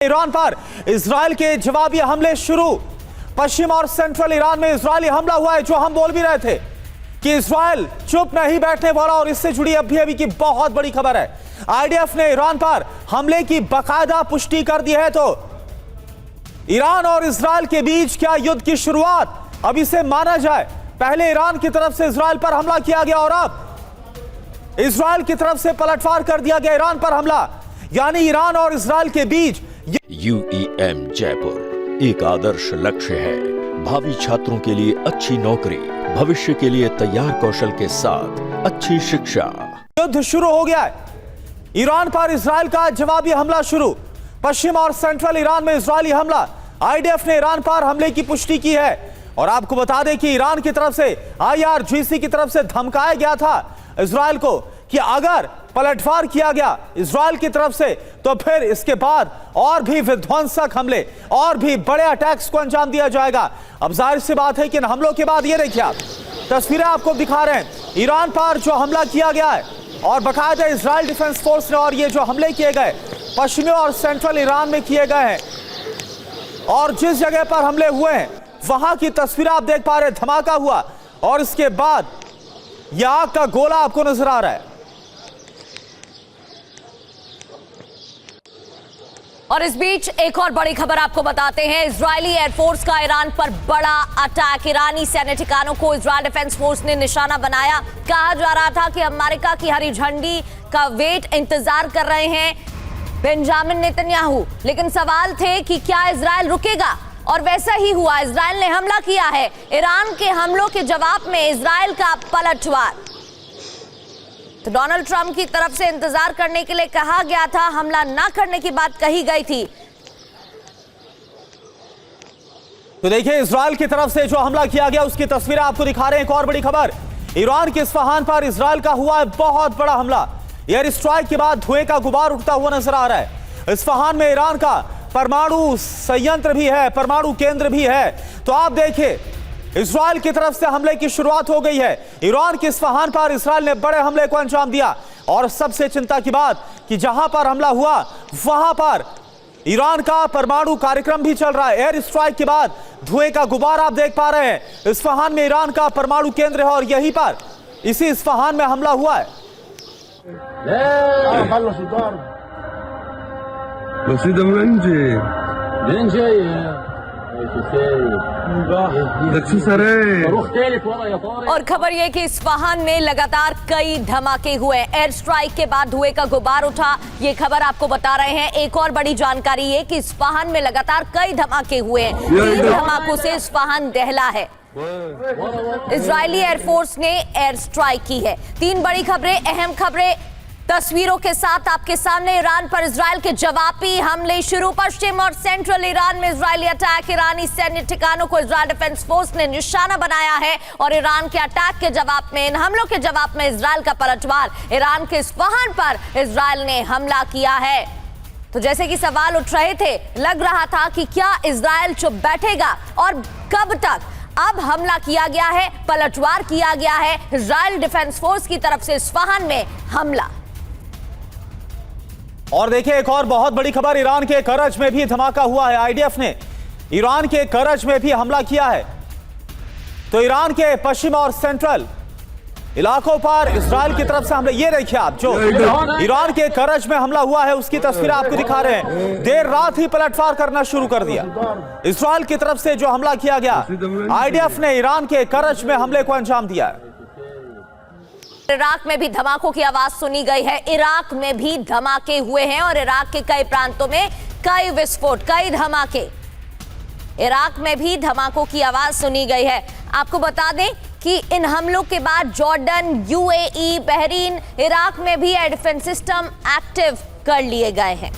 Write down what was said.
Iran पर Israel के जवाबी हमले शुरू। पश्चिम और सेंट्रल ईरान में इजरायली हमला हुआ है, जो हम बोल भी रहे थे कि इजराइल चुप नहीं बैठने वाला, और इससे जुड़ी अभी की बहुत बड़ी खबर है। आईडीएफ ने ईरान पर हमले की बाकायदा पुष्टि कर दी है। तो ईरान और इजराइल के बीच क्या युद्ध की शुरुआत अब इसे माना जाए? पहले ईरान की तरफ से इजराइल पर हमला किया गया और अब इजराइल की तरफ से पलटवार कर दिया गया ईरान पर हमला, यानी ईरान और इजराइल के बीच। UEM जयपुर एक आदर्श लक्ष्य है। भावी छात्रों के लिए अच्छी नौकरी, भविष्य के लिए तैयार कौशल के साथ अच्छी शिक्षा। युद्ध शुरू हो गया है। ईरान पर इजराइल का जवाबी हमला शुरू। पश्चिम और सेंट्रल ईरान में इजरायली हमला। आईडीएफ ने ईरान पर हमले की पुष्टि की है। और आपको बता दें कि ईरान की तरफ से IRGC की तरफ से धमकाया गया था इजराइल को कि अगर पलटवार किया गया इजराइल की तरफ से तो फिर इसके बाद और भी विध्वंसक हमले और भी बड़े अटैक्स को अंजाम दिया जाएगा। अब जाहिर सी बात है कि इन हमलों के बाद ये देखिए आप तस्वीरें आपको दिखा रहे हैं ईरान पर जो हमला किया गया है, और बाकायदा इजराइल डिफेंस फोर्स ने, और ये जो हमले किए गए पश्चिमी और सेंट्रल ईरान में किए गए हैं, और जिस जगह पर हमले हुए हैं वहां की तस्वीरें आप देख पा रहे हैं। धमाका हुआ और इसके बाद यह आग का गोला आपको नजर आ रहा है। और इस बीच एक और बड़ी खबर आपको बताते हैं। इजरायली एयरफोर्स का ईरान पर बड़ा अटैक। ईरानी सैन्य ठिकानों को इजरायल डिफेंस फोर्स ने निशाना बनाया। कहा जा रहा था कि अमेरिका की हरी झंडी का वेट इंतजार कर रहे हैं बेंजामिन नेतन्याहू, लेकिन सवाल थे कि क्या इजरायल रुकेगा, और वैसा ही हुआ। इजरायल ने हमला किया है। ईरान के हमलों के जवाब में इजरायल का पलटवार। तो डोनाल्ड ट्रंप की तरफ से इंतजार करने के लिए कहा गया था, हमला ना करने की बात कही गई थी। तो देखिए इजरायल की तरफ से जो हमला किया गया उसकी तस्वीरें आपको दिखा रहे हैं। एक और बड़ी खबर, ईरान के इस्फहान पर इजरायल का हुआ है बहुत बड़ा हमला। एयर स्ट्राइक के बाद धुएं का गुबार उठता हुआ नजर आ रहा है। इस्फहान में ईरान का परमाणु संयंत्र भी है, परमाणु केंद्र भी है। तो आप देखिए इजरायल की तरफ से हमले की शुरुआत हो गई है। ईरान के इस्फहान पर इजरायल ने बड़े हमले को अंजाम दिया, और सबसे चिंता की बात कि जहां पर हमला हुआ वहां पर ईरान का परमाणु कार्यक्रम भी चल रहा है। एयर स्ट्राइक के बाद धुएं का गुबार आप देख पा रहे हैं। इस्फहान में ईरान का परमाणु केंद्र है, और यहीं पर इसी इस्फहान में हमला हुआ है। और खबर यह कि इस्फहान में लगातार कई धमाके हुए। एयर स्ट्राइक के बाद धुएं का गुबार उठा, ये खबर आपको बता रहे हैं। एक और बड़ी जानकारी ये कि इस्फहान में लगातार कई धमाके हुए हैं। 3 धमाकों से इस्फहान दहला है। इजरायली एयरफोर्स ने एयर स्ट्राइक की है। 3 बड़ी खबरें, अहम खबरें तस्वीरों के साथ आपके सामने। ईरान पर इजरायल के जवाबी हमले शुरू। पश्चिम और सेंट्रल ईरान में इजरायली अटैक। ईरानी सैन्य ठिकानों को इजरायल डिफेंस फोर्स ने निशाना बनाया है, और ईरान के अटैक के जवाब में, इन हमलों के जवाब में इजरायल का पलटवार। ईरान के इस्फहान पर इजरायल ने हमला किया है। तो जैसे कि सवाल उठ रहे थे, लग रहा था कि क्या इजरायल चुप बैठेगा और कब तक। अब हमला किया गया है, पलटवार किया गया है इजरायल डिफेंस फोर्स की तरफ से। इस्फहान में हमला। और देखिए एक और बहुत बड़ी खबर, ईरान के करज में भी धमाका हुआ है। आईडीएफ ने ईरान के करज में भी हमला किया है। तो ईरान के पश्चिम और सेंट्रल इलाकों पर इजरायल की तरफ से हमले, ये देखिए आप जो ईरान के करज में हमला हुआ है उसकी तस्वीर आपको दिखा रहे हैं। देर रात ही पलटवार करना शुरू कर दिया इजरायल की तरफ से जो हमला किया गया। आईडीएफ ने ईरान के करज में हमले को अंजाम दिया है। इराक में भी धमाकों की आवाज सुनी गई है। इराक में भी धमाके हुए हैं, और इराक के कई प्रांतों में कई विस्फोट, कई धमाके। इराक में भी धमाकों की आवाज सुनी गई है। आपको बता दें कि इन हमलों के बाद जॉर्डन, UAE, बहरीन, इराक में भी एयर डिफेंस सिस्टम एक्टिव कर लिए गए हैं।